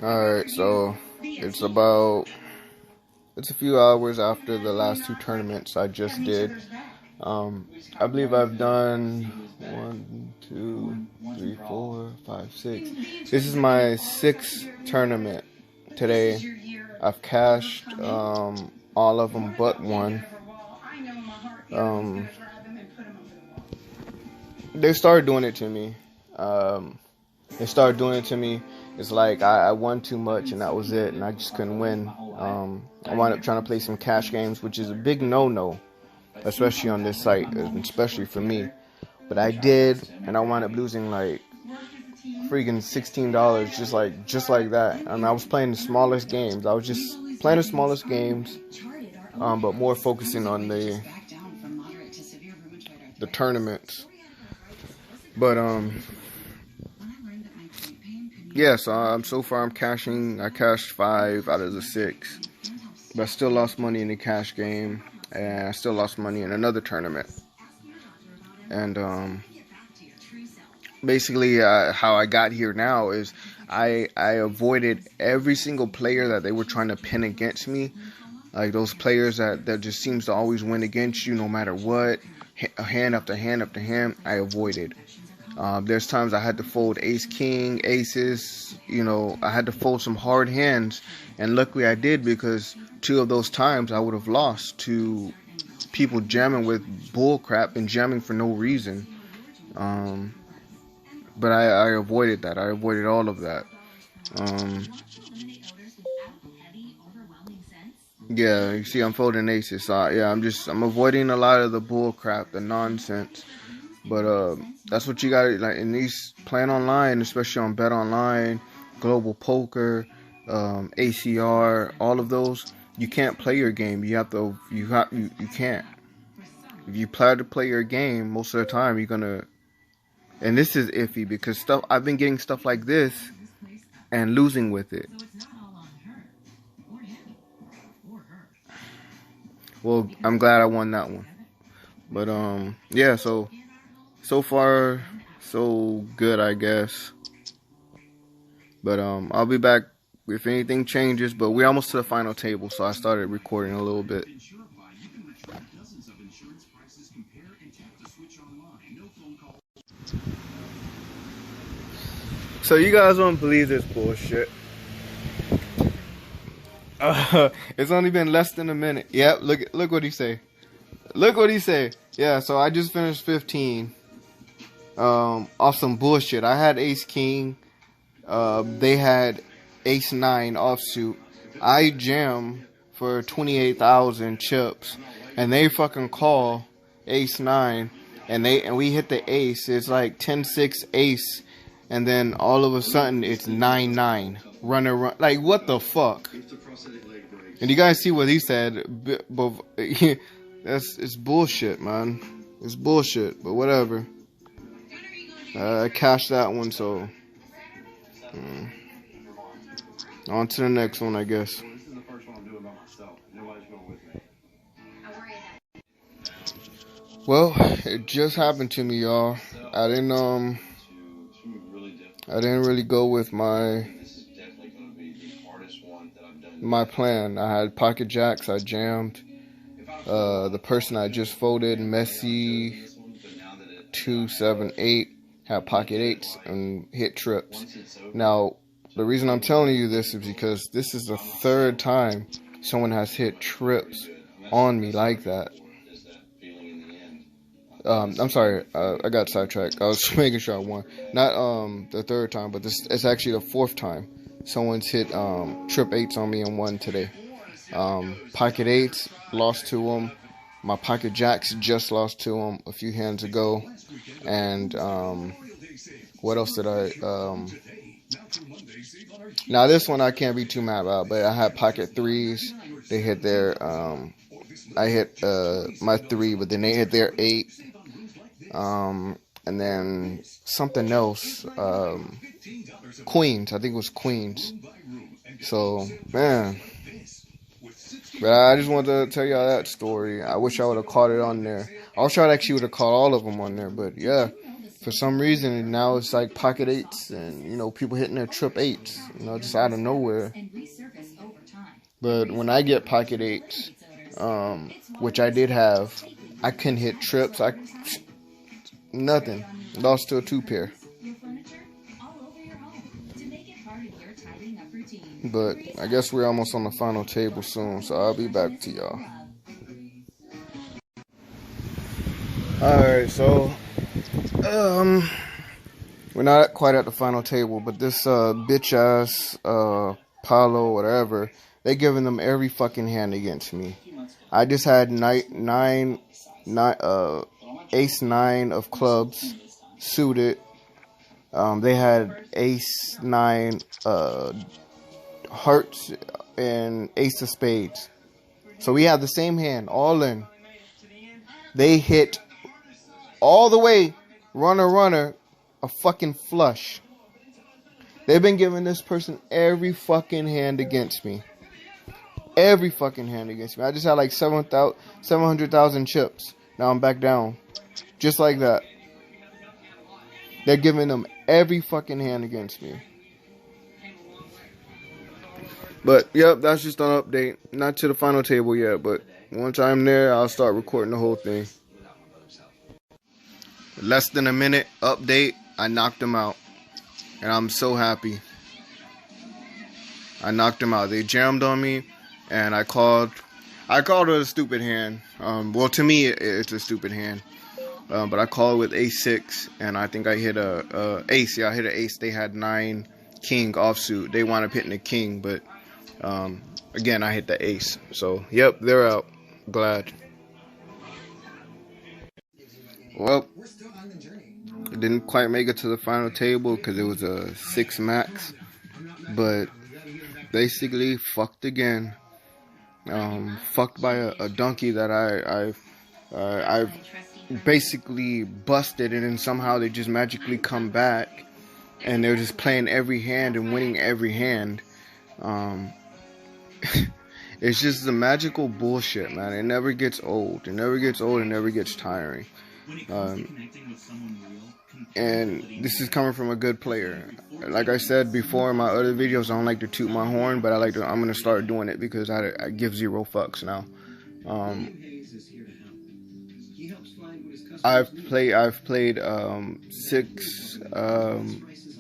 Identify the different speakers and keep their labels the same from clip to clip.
Speaker 1: Alright, so it's about it's a few hours after the last two tournaments I just did. I believe I've done 1, 2, 3, 4, 5, 6. This is my sixth tournament today. I've cashed all of them but one. They started doing it to me. It's like I won too much and that was it, and I just couldn't win. I wound up trying to play some cash games, which is a big no-no, especially on this site, especially for me. But I did, and I wound up losing like freaking $16 just like that. And I was playing the smallest games. I was just playing the smallest games, but more focusing on the tournaments. But yeah, so far I'm cashing. I cashed 5 out of the 6, but I still lost money in the cash game, and I still lost money in another tournament. And basically, how I got here now is I avoided every single player that they were trying to pin against me, like those players that just seems to always win against you no matter what, hand after hand after hand. I avoided. There's times I had to fold ace, king, aces. I had to fold some hard hands, and luckily I did, because 2 of those times I would have lost to people jamming with bull crap and jamming for no reason. But I avoided that. I avoided all of that. Yeah, you see I'm folding aces. So yeah, I'm avoiding a lot of the bull crap, the nonsense. But that's what you gotta, like, in these playing online, especially on Betonline, Global Poker, ACR, all of those. You can't play your game. You can't. If you plan to play your game, most of the time you're gonna. And this is iffy because I've been getting stuff like this and losing with it. Well, I'm glad I won that one. But yeah, so far so good, I guess. But I'll be back if anything changes, but we're almost to the final table, so I started recording a little bit. So you guys won't believe this bullshit. It's only been less than a minute. Yep, look what he say. Look what he say. Yeah, so I just finished 15. Off some bullshit. I had ace king. They had ace 9 offsuit. I jam for 28,000 chips, and they fucking call ace 9, and we hit the ace. It's like 10-6 ace, and then all of a sudden it's 9-9. Run. Like, what the fuck? And you guys see what he said. But it's bullshit, man. It's bullshit, but whatever. I cashed that one, so on to the next one, I guess. Well, it just happened to me, y'all. I didn't really go with my plan. I had pocket jacks. I jammed. The person I just folded, Messi 2, 7, 8, had pocket 8s and hit trips. Now, the reason I'm telling you this is because this is the 3rd time someone has hit trips on me like that. I'm sorry, I got sidetracked. I was making sure I won. Not the 3rd time, but it's actually the 4th time someone's hit trip 8s on me and won today. Pocket 8s, lost to them. My pocket jacks just lost to them a few hands ago. And what else did I... now this one I can't be too mad about, but I had pocket 3s. They hit their... I hit my 3, but then they hit their 8. And then something else. Queens. I think it was Queens. So, man... But I just wanted to tell y'all that story. I wish I would have caught it on there. I wish I actually would have caught all of them on there. But yeah, for some reason now it's like pocket eights, and you know, people hitting their trip eights, you know, just out of nowhere. But when I get pocket eights, which I did have, I couldn't hit trips. Nothing. Lost to a 2-pair. But I guess we're almost on the final table soon, so I'll be back to y'all. Alright, so we're not quite at the final table, but this bitch ass Paulo, whatever, they giving them every fucking hand against me. I just had ace 9 of clubs suited. They had ace 9 hearts and ace of spades. So we have the same hand, all in. They hit all the way, runner, a fucking flush. They've been giving this person every fucking hand against me. Every fucking hand against me. I just had like 700,000 chips. Now I'm back down. Just like that. They're giving them every fucking hand against me. But, yep, that's just an update. Not to the final table yet, but once I'm there, I'll start recording the whole thing. Less than a minute update, I knocked them out. And I'm so happy. I knocked them out. They jammed on me, and I called it a stupid hand. Well, to me, it's a stupid hand. But I called with ace 6, and I think I hit a ace. Yeah, I hit an ace. They had 9 king offsuit. They wound up hitting a king, but again, I hit the ace. So, yep, they're out. Glad. Well, it didn't quite make it to the final table because it was a 6 max. But basically, fucked again. Fucked by a donkey that I've basically busted, and then somehow they just magically come back, and they're just playing every hand and winning every hand. It's just the magical bullshit, man. It never gets old. It never gets old. It never gets tiring. And this is coming from a good player. Like I said before in my other videos, I don't like to toot my horn, but I'm gonna start doing it because I give 0 fucks now. I've played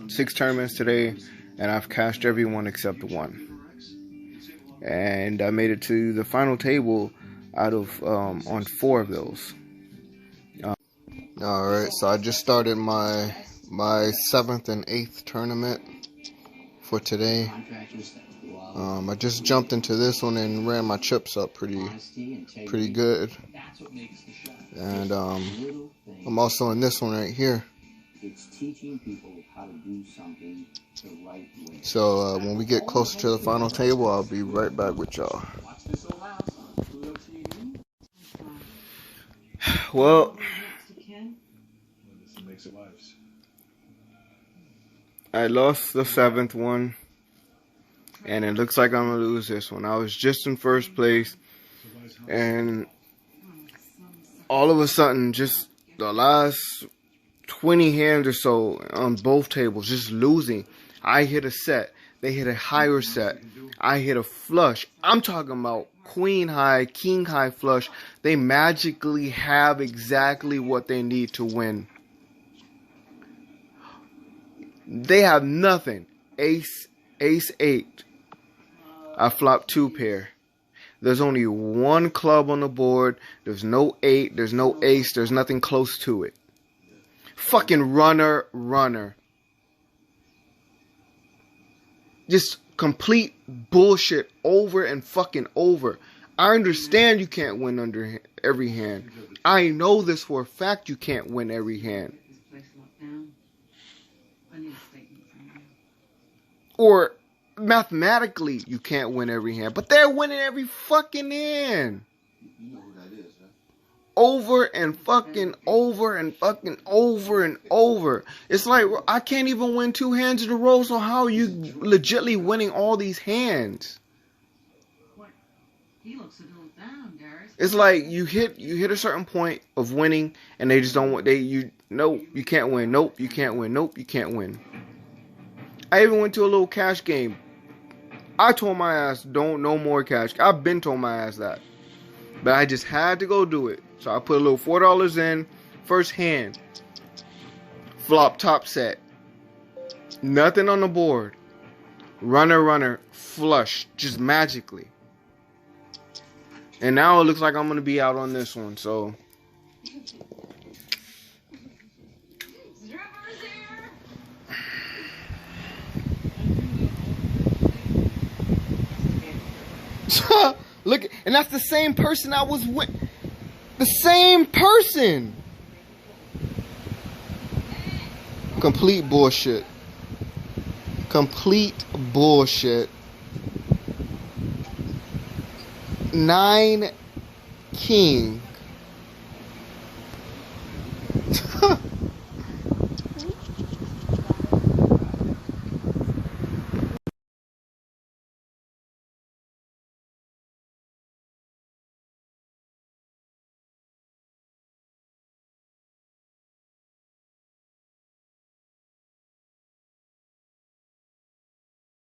Speaker 1: 6 tournaments today, and I've cashed every one except 1. And I made it to the final table out of on 4 of those. Alright, so I just started my 7th and 8th tournament for today. I just jumped into this one and ran my chips up pretty good. And I'm also in this one right here. So when we get closer to the final table, I'll be right back with y'all. Well, I lost the 7th one, and it looks like I'm gonna lose this one. I was just in first place, and all of a sudden, just the last 20 hands or so on both tables, just losing. I hit a set. They hit a higher set. I hit a flush. I'm talking about queen high, king high flush. They magically have exactly what they need to win. They have nothing. Ace 8. I flopped 2 pair. There's only 1 club on the board. There's no 8. There's no ace. There's nothing close to it. Fucking runner. Just complete bullshit over and fucking over. I understand you can't win under every hand. I know this for a fact you can't win every hand. Or mathematically you can't win every hand. But they're winning every fucking hand. You know who that is, huh? Over and fucking over and fucking over and over. It's like I can't even win 2 hands in a row, so how are you legitly winning all these hands? It's like you hit a certain point of winning, and they just don't want Nope, you can't win. Nope, you can't win. Nope, you can't win. I even went to a little cash game. I told my ass, don't, no more cash. I've been told my ass that. But I just had to go do it. So I put a little $4 in. First hand. Flop top set. Nothing on the board. Runner, flush. Just magically. And now it looks like I'm going to be out on this one. So. Look, and that's the same person I was with. The same person. Complete bullshit. Complete bullshit. 9 king.